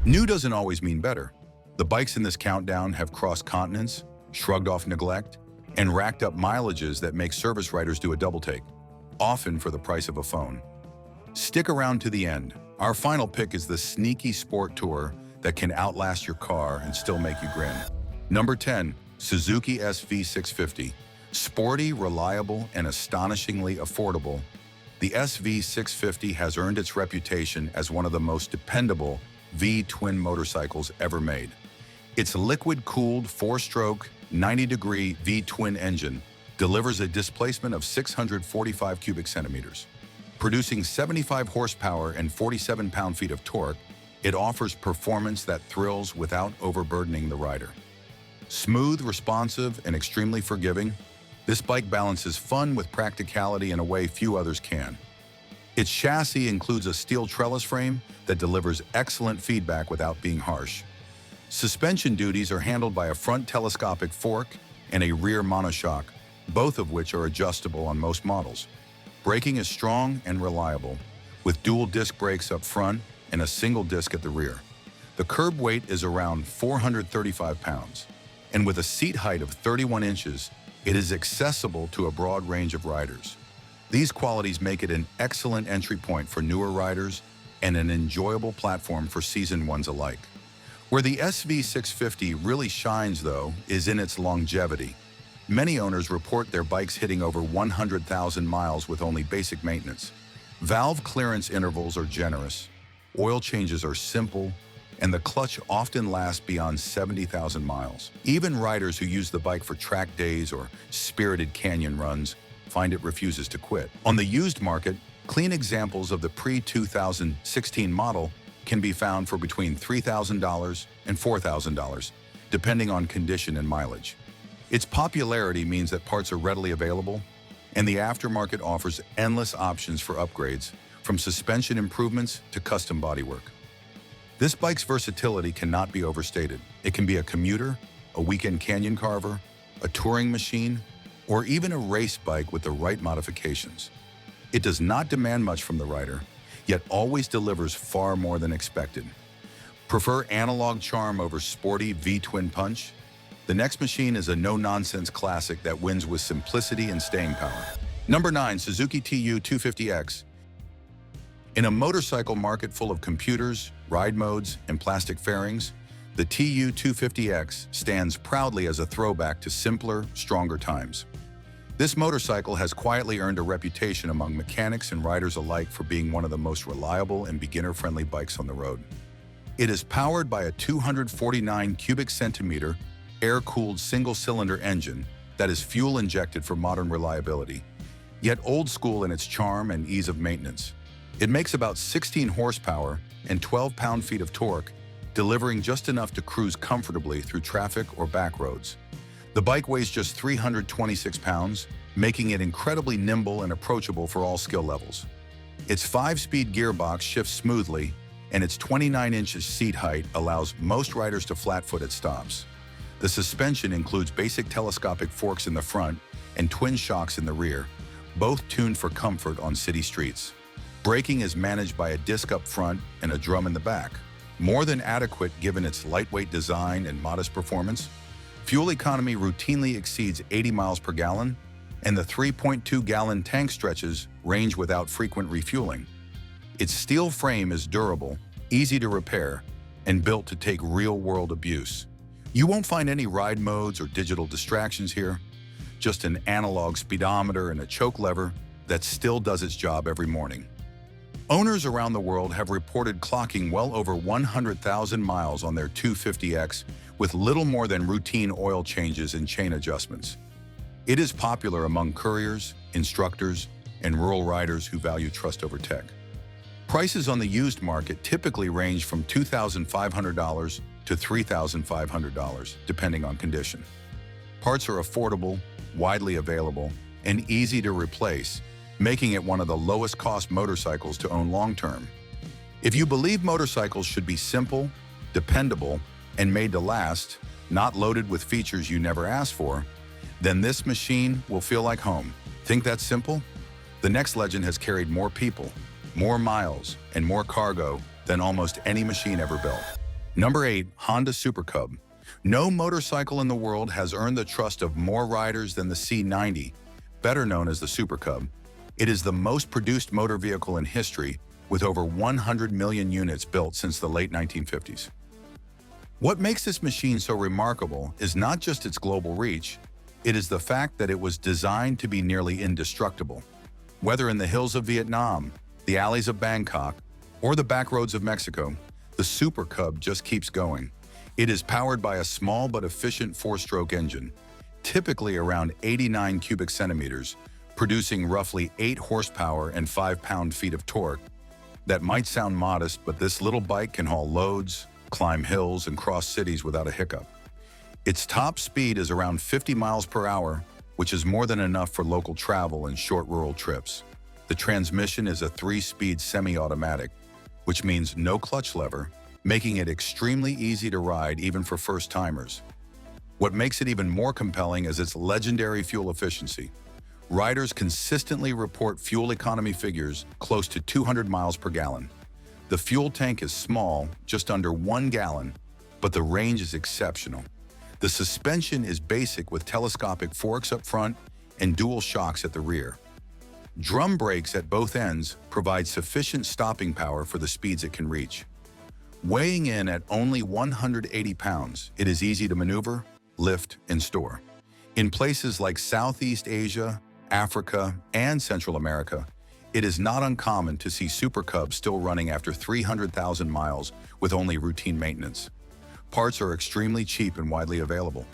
New doesn't always mean better. The bikes in this countdown have crossed continents, shrugged off neglect, and racked up mileages that make service writers do a double take, often for the price of a phone. Stick around to the end. Our final pick is the sneaky sport tour that can outlast your car and still make you grin. Number 10, Suzuki SV650. Sporty, reliable, and astonishingly affordable, the SV650 has earned its reputation as one of the most dependable V-twin motorcycles ever made. Its liquid-cooled, four-stroke, 90-degree V-twin engine delivers a displacement of 645 cubic centimeters. Producing 75 horsepower and 47 pound-feet of torque, it offers performance that thrills without overburdening the rider. Smooth, responsive, and extremely forgiving, this bike balances fun with practicality in a way few others can. Its chassis includes a steel trellis frame that delivers excellent feedback without being harsh. Suspension duties are handled by a front telescopic fork and a rear monoshock, both of which are adjustable on most models. Braking is strong and reliable, with dual disc brakes up front and a single disc at the rear. The curb weight is around 435 pounds, and with a seat height of 31 inches, it is accessible to a broad range of riders. These qualities make it an excellent entry point for newer riders and an enjoyable platform for seasoned ones alike. Where the SV650 really shines, though, is in its longevity. Many owners report their bikes hitting over 100,000 miles with only basic maintenance. Valve clearance intervals are generous, oil changes are simple, and the clutch often lasts beyond 70,000 miles. Even riders who use the bike for track days or spirited canyon runs find it refuses to quit. On the used market, clean examples of the pre-2016 model can be found for between $3,000 and $4,000, depending on condition and mileage. Its popularity means that parts are readily available, and the aftermarket offers endless options for upgrades, from suspension improvements to custom bodywork. This bike's versatility cannot be overstated. It can be a commuter, a weekend canyon carver, a touring machine, or even a race bike with the right modifications. It does not demand much from the rider, yet always delivers far more than expected. Prefer analog charm over sporty V-twin punch? The next machine is a no-nonsense classic that wins with simplicity and staying power. Number 9, Suzuki TU250X. In a motorcycle market full of computers, ride modes, and plastic fairings, the TU250X stands proudly as a throwback to simpler, stronger times. This motorcycle has quietly earned a reputation among mechanics and riders alike for being one of the most reliable and beginner-friendly bikes on the road. It is powered by a 249 cubic centimeter air-cooled single-cylinder engine that is fuel-injected for modern reliability, yet old school in its charm and ease of maintenance. It makes about 16 horsepower and 12 pound-feet of torque, delivering just enough to cruise comfortably through traffic or back roads. The bike weighs just 326 pounds, making it incredibly nimble and approachable for all skill levels. Its 5-speed gearbox shifts smoothly, and its 29 inches seat height allows most riders to flat-foot at stops. The suspension includes basic telescopic forks in the front and twin shocks in the rear, both tuned for comfort on city streets. Braking is managed by a disc up front and a drum in the back, more than adequate given its lightweight design and modest performance. Fuel economy routinely exceeds 80 miles per gallon, and the 3.2-gallon tank stretches range without frequent refueling. Its steel frame is durable, easy to repair, and built to take real-world abuse. You won't find any ride modes or digital distractions here, just an analog speedometer and a choke lever that still does its job every morning. Owners around the world have reported clocking well over 100,000 miles on their 250X with little more than routine oil changes and chain adjustments. It is popular among couriers, instructors, and rural riders who value trust over tech. Prices on the used market typically range from $2,500 to $3,500, depending on condition. Parts are affordable, widely available, and easy to replace, making it one of the lowest-cost motorcycles to own long-term. If you believe motorcycles should be simple, dependable, and made to last, not loaded with features you never asked for, then this machine will feel like home. Think that's simple? The next legend has carried more people, more miles, and more cargo than almost any machine ever built. Number 8. Honda Super Cub. No motorcycle in the world has earned the trust of more riders than the C90, better known as the Super Cub. It is the most produced motor vehicle in history, with over 100 million units built since the late 1950s. What makes this machine so remarkable is not just its global reach, it is the fact that it was designed to be nearly indestructible. Whether in the hills of Vietnam, the alleys of Bangkok, or the back roads of Mexico, the Super Cub just keeps going. It is powered by a small but efficient four-stroke engine, typically around 89 cubic centimeters, producing roughly 8 horsepower and 5 pound-feet of torque. That might sound modest, but this little bike can haul loads, climb hills, and cross cities without a hiccup. Its top speed is around 50 miles per hour, which is more than enough for local travel and short rural trips. The transmission is a 3-speed semi-automatic, which means no clutch lever, making it extremely easy to ride even for first-timers. What makes it even more compelling is its legendary fuel efficiency. Riders consistently report fuel economy figures close to 200 miles per gallon. The fuel tank is small, just under 1 gallon, but the range is exceptional. The suspension is basic with telescopic forks up front and dual shocks at the rear. Drum brakes at both ends provide sufficient stopping power for the speeds it can reach. Weighing in at only 180 pounds, it is easy to maneuver, lift, and store. In places like Southeast Asia, Africa, and Central America, it is not uncommon to see Super Cubs still running after 300,000 miles with only routine maintenance. Parts are extremely cheap and widely available.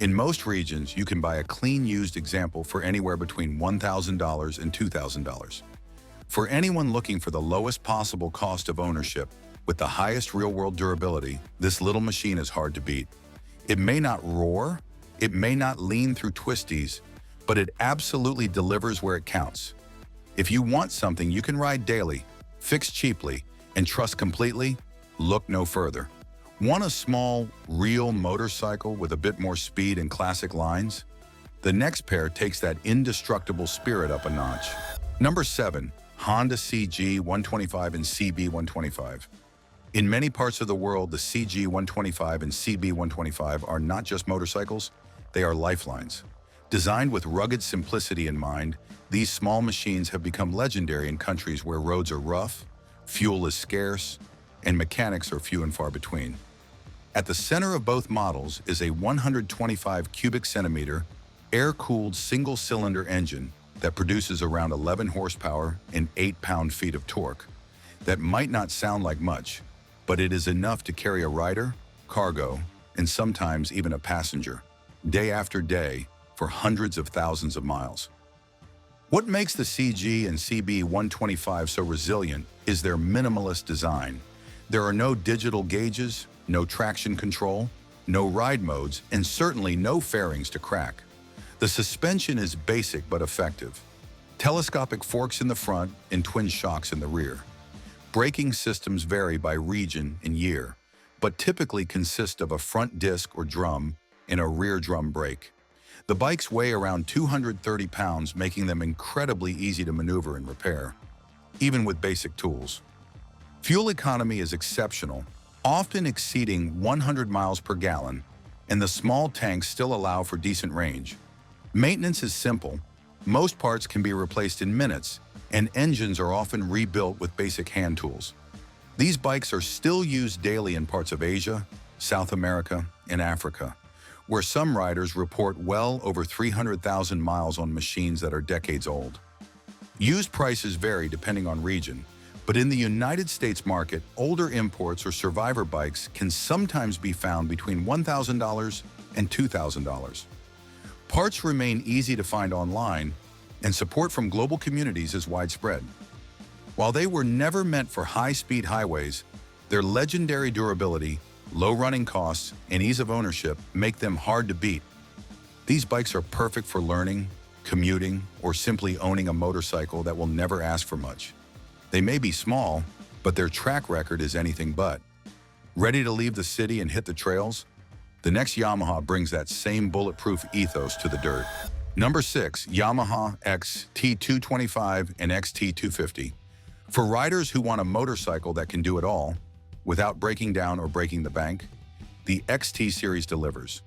In most regions, you can buy a clean used example for anywhere between $1,000 and $2,000. For anyone looking for the lowest possible cost of ownership with the highest real-world durability, this little machine is hard to beat. It may not roar, it may not lean through twisties, but it absolutely delivers where it counts. If you want something you can ride daily, fix cheaply, and trust completely, look no further. Want a small, real motorcycle with a bit more speed and classic lines? The next pair takes that indestructible spirit up a notch. Number 7. Honda CG 125 and CB 125. In many parts of the world, the CG 125 and CB 125 are not just motorcycles, they are lifelines. Designed with rugged simplicity in mind, these small machines have become legendary in countries where roads are rough, fuel is scarce, and mechanics are few and far between. At the center of both models is a 125 cubic centimeter, air-cooled single-cylinder engine that produces around 11 horsepower and 8 pound-feet of torque. That might not sound like much, but it is enough to carry a rider, cargo, and sometimes even a passenger, day after day, for hundreds of thousands of miles. What makes the CG and CB 125 so resilient is their minimalist design. There are no digital gauges, no traction control, no ride modes, and certainly no fairings to crack. The suspension is basic but effective. Telescopic forks in the front and twin shocks in the rear. Braking systems vary by region and year, but typically consist of a front disc or drum and a rear drum brake. The bikes weigh around 230 pounds, making them incredibly easy to maneuver and repair, even with basic tools. Fuel economy is exceptional, often exceeding 100 miles per gallon, and the small tanks still allow for decent range. Maintenance is simple. Most parts can be replaced in minutes, and engines are often rebuilt with basic hand tools. These bikes are still used daily in parts of Asia, South America, and Africa, where some riders report well over 300,000 miles on machines that are decades old. Used prices vary depending on region, but in the United States market, older imports or survivor bikes can sometimes be found between $1,000 and $2,000. Parts remain easy to find online, and support from global communities is widespread. While they were never meant for high-speed highways, their legendary durability, low running costs, and ease of ownership make them hard to beat. These bikes are perfect for learning, commuting, or simply owning a motorcycle that will never ask for much. They may be small, but their track record is anything but. Ready to leave the city and hit the trails? The next Yamaha brings that same bulletproof ethos to the dirt. Number 6. Yamaha XT225 and XT250. For riders who want a motorcycle that can do it all, without breaking down or breaking the bank, the XT series delivers.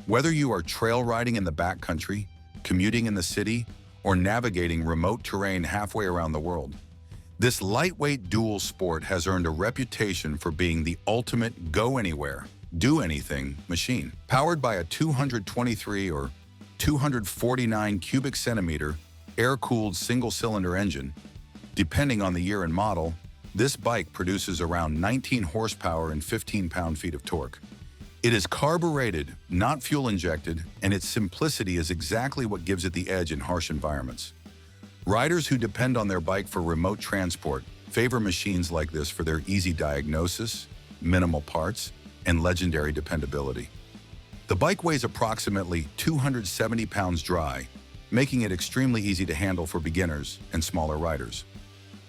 Whether you are trail riding in the backcountry, commuting in the city, or navigating remote terrain halfway around the world, this lightweight dual sport has earned a reputation for being the ultimate go-anywhere, do-anything machine. Powered by a 223 or 249 cubic centimeter air-cooled single-cylinder engine, depending on the year and model, this bike produces around 19 horsepower and 15 pound-feet of torque. It is carbureted, not fuel-injected, and its simplicity is exactly what gives it the edge in harsh environments. Riders who depend on their bike for remote transport favor machines like this for their easy diagnosis, minimal parts, and legendary dependability. The bike weighs approximately 270 pounds dry, making it extremely easy to handle for beginners and smaller riders.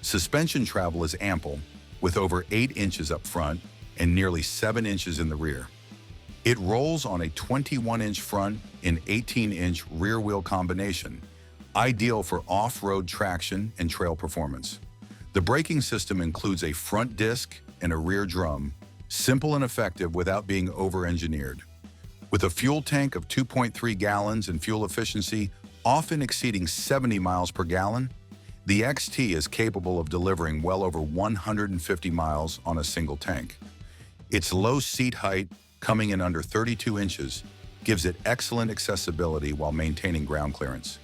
Suspension travel is ample, with over 8 inches up front and nearly 7 inches in the rear. It rolls on a 21-inch front and 18-inch rear wheel combination, ideal for off-road traction and trail performance. The braking system includes a front disc and a rear drum, simple and effective without being over-engineered. With a fuel tank of 2.3 gallons and fuel efficiency often exceeding 70 miles per gallon, the XT is capable of delivering well over 150 miles on a single tank. Its low seat height, coming in under 32 inches, gives it excellent accessibility while maintaining ground clearance.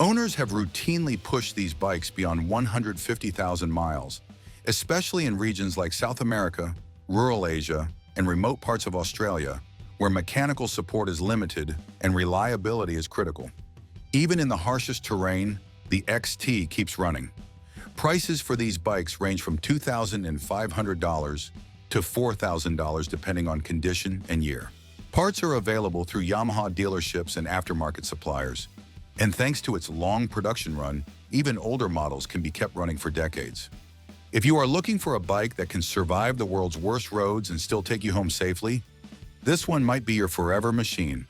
Owners have routinely pushed these bikes beyond 150,000 miles, especially in regions like South America, rural Asia, and remote parts of Australia, where mechanical support is limited and reliability is critical. Even in the harshest terrain, the XT keeps running. Prices for these bikes range from $2,500 to $4,000 depending on condition and year. Parts are available through Yamaha dealerships and aftermarket suppliers, and thanks to its long production run, even older models can be kept running for decades. If you are looking for a bike that can survive the world's worst roads and still take you home safely, this one might be your forever machine.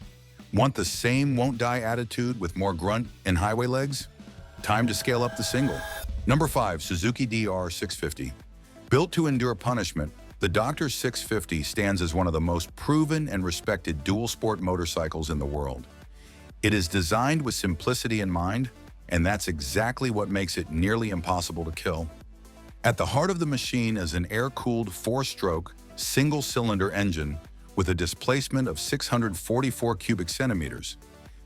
Want the same won't-die attitude with more grunt and highway legs? Time to scale up the single. Number 5. Suzuki DR650. Built to endure punishment, the Dr. 650 stands as one of the most proven and respected dual-sport motorcycles in the world. It is designed with simplicity in mind, and that's exactly what makes it nearly impossible to kill. At the heart of the machine is an air-cooled 4-stroke, single-cylinder engine with a displacement of 644 cubic centimeters.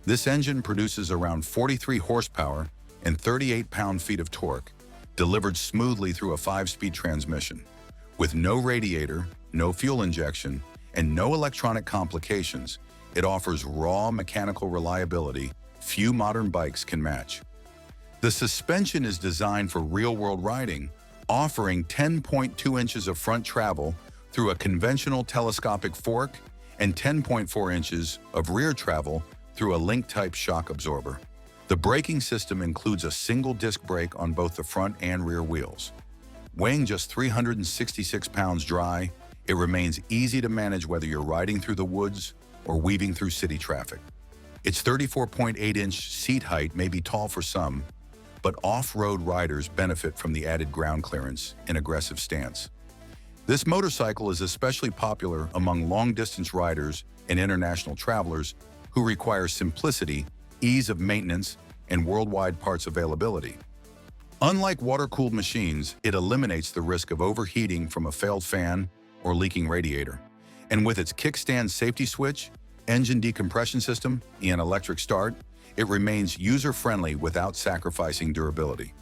This engine produces around 43 horsepower and 38 pound-feet of torque, delivered smoothly through a 5-speed transmission. With no radiator, no fuel injection, and no electronic complications, it offers raw mechanical reliability few modern bikes can match. The suspension is designed for real-world riding, offering 10.2 inches of front travel through a conventional telescopic fork and 10.4 inches of rear travel through a link-type shock absorber. The braking system includes a single disc brake on both the front and rear wheels. Weighing just 366 pounds dry, it remains easy to manage whether you're riding through the woods or weaving through city traffic. Its 34.8-inch seat height may be tall for some, but off-road riders benefit from the added ground clearance and aggressive stance. This motorcycle is especially popular among long-distance riders and international travelers who require simplicity, ease of maintenance, and worldwide parts availability. Unlike water-cooled machines, it eliminates the risk of overheating from a failed fan or leaking radiator. And with its kickstand safety switch, engine decompression system, and electric start, it remains user-friendly without sacrificing durability.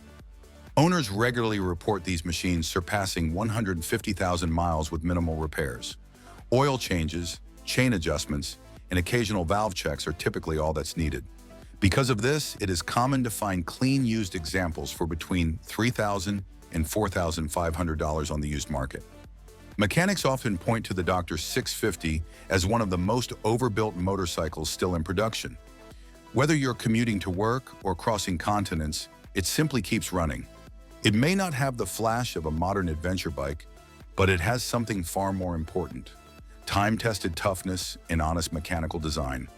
Owners regularly report these machines surpassing 150,000 miles with minimal repairs. Oil changes, chain adjustments, and occasional valve checks are typically all that's needed. Because of this, it is common to find clean used examples for between $3,000 and $4,500 on the used market. Mechanics often point to the Dr. 650 as one of the most overbuilt motorcycles still in production. Whether you're commuting to work or crossing continents, it simply keeps running. It may not have the flash of a modern adventure bike, but it has something far more important: time-tested toughness and honest mechanical design.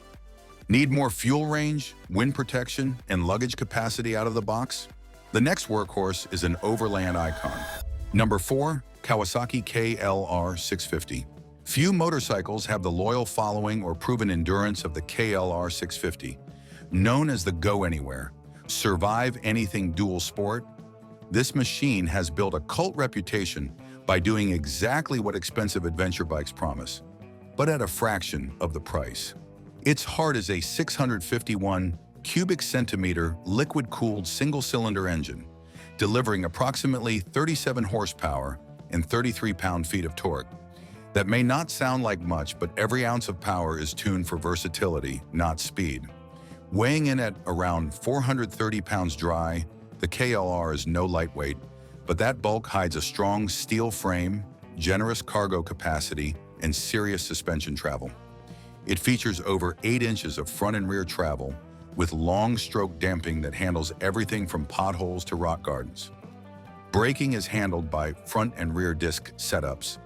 Need more fuel range, wind protection, and luggage capacity out of the box? The next workhorse is an overland icon. Number 4. Kawasaki KLR 650. Few motorcycles have the loyal following or proven endurance of the KLR 650. Known as the Go Anywhere, Survive Anything dual sport, this machine has built a cult reputation by doing exactly what expensive adventure bikes promise, but at a fraction of the price. Its heart is a 651 cubic centimeter liquid-cooled single-cylinder engine, delivering approximately 37 horsepower and 33 pound-feet of torque. That may not sound like much, but every ounce of power is tuned for versatility, not speed. Weighing in at around 430 pounds dry, the KLR is no lightweight, but that bulk hides a strong steel frame, generous cargo capacity, and serious suspension travel. It features over 8 inches of front and rear travel, with long stroke damping that handles everything from potholes to rock gardens. Braking is handled by front and rear disc setups,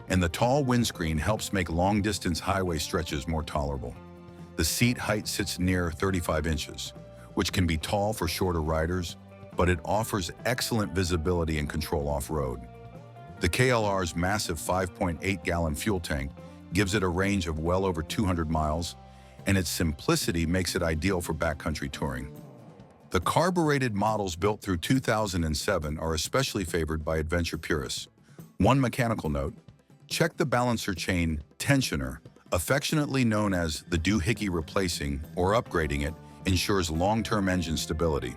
and the tall windscreen helps make long-distance highway stretches more tolerable. The seat height sits near 35 inches, which can be tall for shorter riders, but it offers excellent visibility and control off-road. The KLR's massive 5.8-gallon fuel tank gives it a range of well over 200 miles, and its simplicity makes it ideal for backcountry touring. The carbureted models built through 2007 are especially favored by adventure purists. One mechanical note: check the balancer chain tensioner, affectionately known as the doohickey. Replacing or upgrading it ensures long-term engine stability.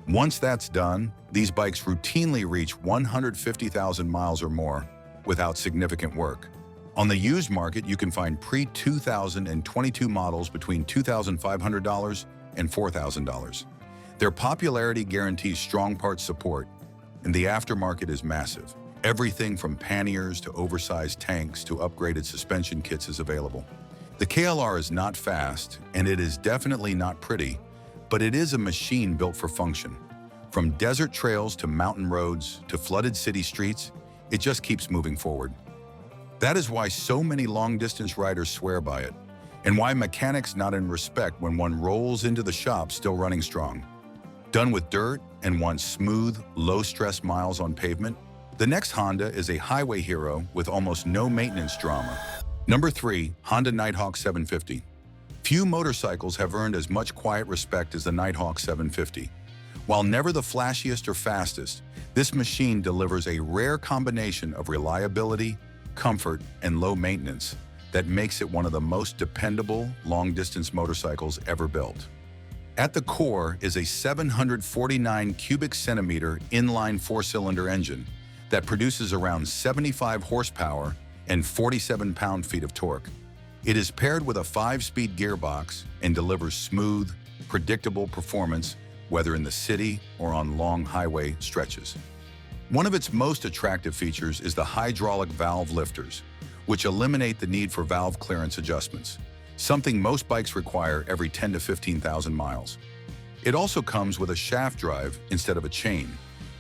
Once that's done, these bikes routinely reach 150,000 miles or more without significant work. On the used market, you can find pre-2022 models between $2,500 and $4,000. Their popularity guarantees strong parts support, and the aftermarket is massive. Everything from panniers to oversized tanks to upgraded suspension kits is available. The KLR is not fast, and it is definitely not pretty, but it is a machine built for function. From desert trails to mountain roads to flooded city streets, it just keeps moving forward. That is why so many long-distance riders swear by it, and why mechanics nod in respect when one rolls into the shop still running strong. Done with dirt and wants smooth, low-stress miles on pavement, the next Honda is a highway hero with almost no maintenance drama. Number 3. Honda Nighthawk 750. Few motorcycles have earned as much quiet respect as the Nighthawk 750. While never the flashiest or fastest, this machine delivers a rare combination of reliability, comfort, and low maintenance that makes it one of the most dependable long-distance motorcycles ever built. At the core is a 749 cubic centimeter inline 4-cylinder engine that produces around 75 horsepower and 47 pound-feet of torque. It is paired with a 5-speed gearbox and delivers smooth, predictable performance whether in the city or on long highway stretches. One of its most attractive features is the hydraulic valve lifters, which eliminate the need for valve clearance adjustments, something most bikes require every 10 to 15,000 miles. It also comes with a shaft drive instead of a chain,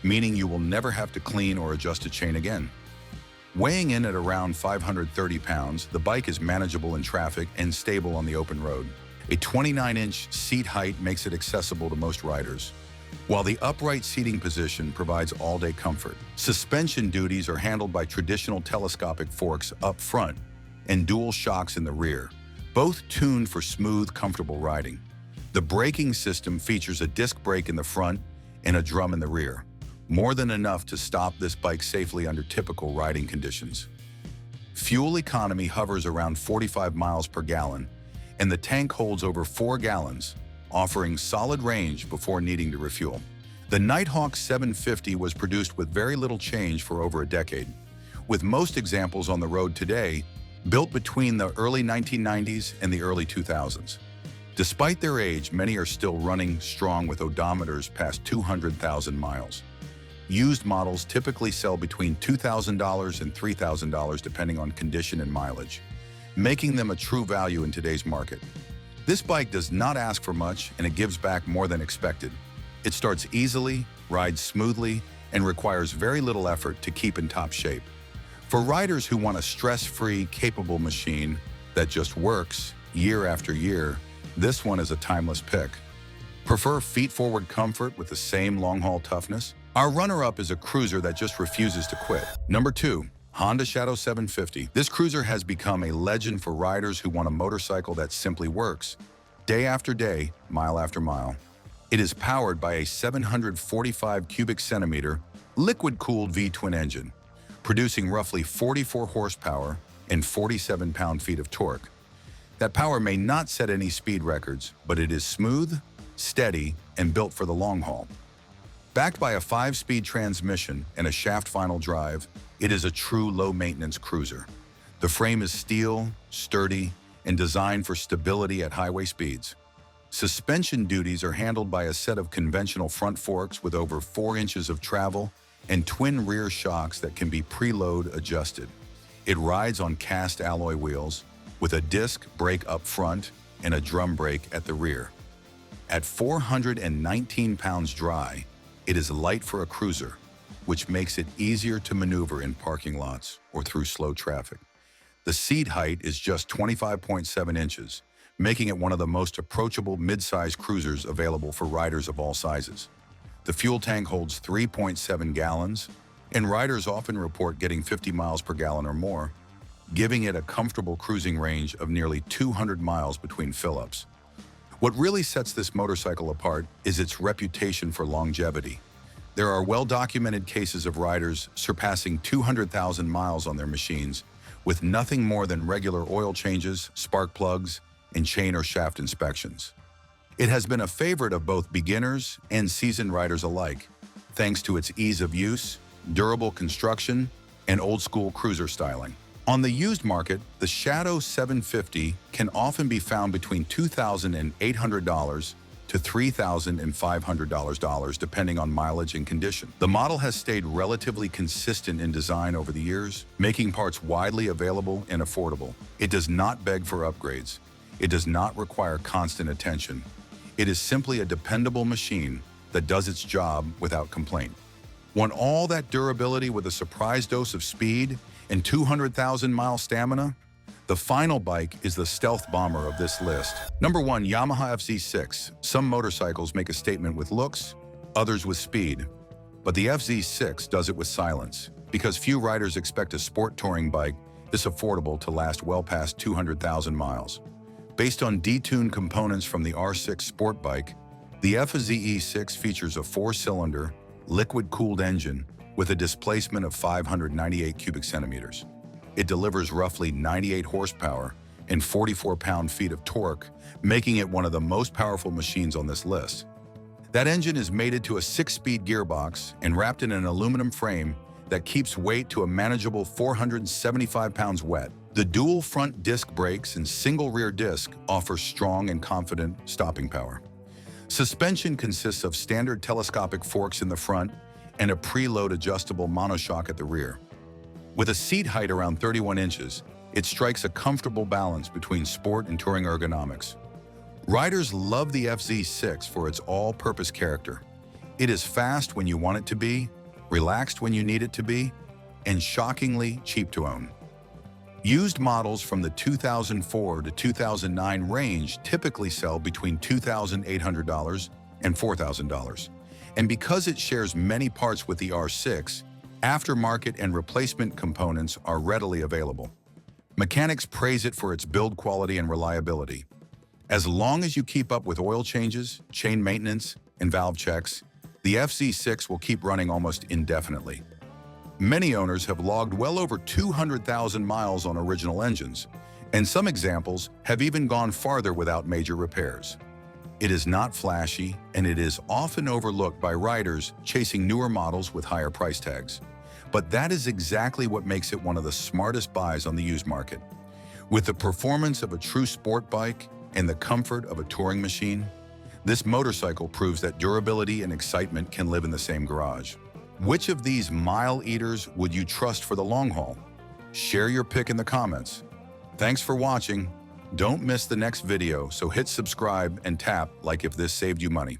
meaning you will never have to clean or adjust a chain again. Weighing in at around 530 pounds, the bike is manageable in traffic and stable on the open road. A 29-inch seat height makes it accessible to most riders, while the upright seating position provides all-day comfort. Suspension duties are handled by traditional telescopic forks up front and dual shocks in the rear, both tuned for smooth, comfortable riding. The braking system features a disc brake in the front and a drum in the rear, more than enough to stop this bike safely under typical riding conditions. Fuel economy hovers around 45 miles per gallon, and the tank holds over 4 gallons, offering solid range before needing to refuel. The Nighthawk 750 was produced with very little change for over a decade, with most examples on the road today built between the early 1990s and the early 2000s. Despite their age, many are still running strong with odometers past 200,000 miles. Used models typically sell between $2,000 and $3,000 depending on condition and mileage, making them a true value in today's market. This bike does not ask for much, and it gives back more than expected. It starts easily, rides smoothly, and requires very little effort to keep in top shape. For riders who want a stress-free, capable machine that just works year after year, this one is a timeless pick. Prefer feet-forward comfort with the same long-haul toughness? Our runner-up is a cruiser that just refuses to quit. Number 2, Honda Shadow 750. This cruiser has become a legend for riders who want a motorcycle that simply works, day after day, mile after mile. It is powered by a 745 cubic centimeter liquid-cooled V-twin engine, producing roughly 44 horsepower and 47 pound-feet of torque. That power may not set any speed records, but it is smooth, steady, and built for the long haul. Backed by a 5-speed transmission and a shaft final drive, it is a true low-maintenance cruiser. The frame is steel, sturdy, and designed for stability at highway speeds. Suspension duties are handled by a set of conventional front forks with over 4 inches of travel and twin rear shocks that can be preload adjusted. It rides on cast alloy wheels with a disc brake up front and a drum brake at the rear. At 419 pounds dry, it is light for a cruiser, which makes it easier to maneuver in parking lots or through slow traffic. The seat height is just 25.7 inches, making it one of the most approachable mid-size cruisers available for riders of all sizes. The fuel tank holds 3.7 gallons, and riders often report getting 50 miles per gallon or more, giving it a comfortable cruising range of nearly 200 miles between fill-ups. What really sets this motorcycle apart is its reputation for longevity. There are well-documented cases of riders surpassing 200,000 miles on their machines with nothing more than regular oil changes, spark plugs, and chain or shaft inspections. It has been a favorite of both beginners and seasoned riders alike, thanks to its ease of use, durable construction, and old-school cruiser styling. On the used market, the Shadow 750 can often be found between $2,800 to $3,500 depending on mileage and condition. The model has stayed relatively consistent in design over the years, making parts widely available and affordable. It does not beg for upgrades. It does not require constant attention. It is simply a dependable machine that does its job without complaint. Want all that durability with a surprise dose of speed and 200,000-mile stamina? The final bike is the stealth bomber of this list. Number 1, Yamaha FZ6. Some motorcycles make a statement with looks, others with speed. But the FZ6 does it with silence, because few riders expect a sport touring bike this affordable to last well past 200,000 miles. Based on detuned components from the R6 sport bike, the FZ6 features a 4-cylinder, liquid-cooled engine with a displacement of 598 cubic centimeters. It delivers roughly 98 horsepower and 44 pound-feet of torque, making it one of the most powerful machines on this list. That engine is mated to a 6-speed gearbox and wrapped in an aluminum frame that keeps weight to a manageable 475 pounds wet. The dual front disc brakes and single rear disc offer strong and confident stopping power. Suspension consists of standard telescopic forks in the front and a preload adjustable monoshock at the rear. With a seat height around 31 inches, it strikes a comfortable balance between sport and touring ergonomics. Riders love the FZ6 for its all-purpose character. It is fast when you want it to be, relaxed when you need it to be, and shockingly cheap to own. Used models from the 2004 to 2009 range typically sell between $2,800 and $4,000. And because it shares many parts with the R6, aftermarket and replacement components are readily available. Mechanics praise it for its build quality and reliability. As long as you keep up with oil changes, chain maintenance, and valve checks, the FZ6 will keep running almost indefinitely. Many owners have logged well over 200,000 miles on original engines, and some examples have even gone farther without major repairs. It is not flashy, and it is often overlooked by riders chasing newer models with higher price tags. But that is exactly what makes it one of the smartest buys on the used market. With the performance of a true sport bike and the comfort of a touring machine, this motorcycle proves that durability and excitement can live in the same garage. Which of these mile eaters would you trust for the long haul? Share your pick in the comments. Thanks for watching. Don't miss the next video, so hit subscribe and tap like if this saved you money.